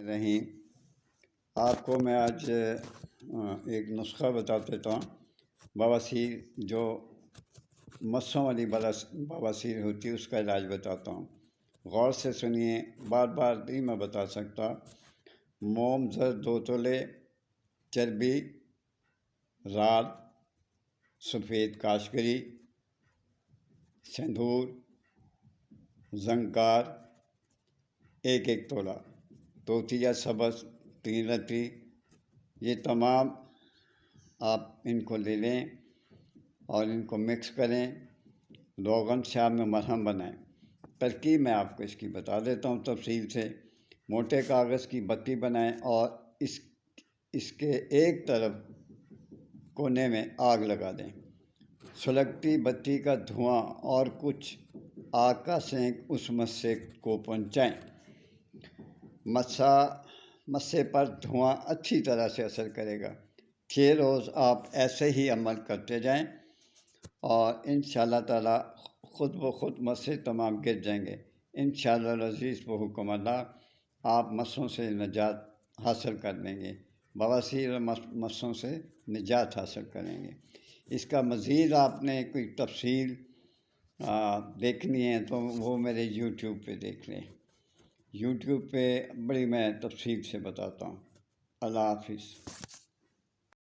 رحیم، آپ کو میں آج ایک نسخہ بتا دیتا ہوں۔ بواسیر جو مسوں والی بواسیر ہوتی ہے اس کا علاج بتاتا ہوں، غور سے سنیے، بار بار نہیں میں بتا سکتا۔ موم زر 2 تولے، چربی، رال، سفید کاشگری، سندور، زنگار 1 تولہ، توتیا سبز 3 رتی، یہ تمام آپ ان کو لے لیں اور ان کو مکس کریں، روغن سے آپ میں مرہم بنائیں۔ ترکیب میں آپ کو اس کی بتا دیتا ہوں تفصیل سے۔ موٹے کاغذ کی بتی بنائیں اور اس کے ایک طرف کونے میں آگ لگا دیں۔ سلگتی بتی کا دھواں اور کچھ آگ کا سینک اس مسے کو پہنچائیں۔ مسے پر دھواں اچھی طرح سے اثر کرے گا۔ 6 روز آپ ایسے ہی عمل کرتے جائیں اور انشاءاللہ تعالی خود بخود مسے تمام گر جائیں گے۔ انشاءاللہ العزیز بحکم اللہ آپ مسوں سے نجات حاصل کر لیں گے، بواسیر اور مسوں سے نجات حاصل کریں گے۔ اس کا مزید آپ نے کوئی تفصیل دیکھنی ہے تو وہ میرے یوٹیوب پہ دیکھ لیں، یوٹیوب پہ بڑی میں تفصیل سے بتاتا ہوں۔ اللہ حافظ۔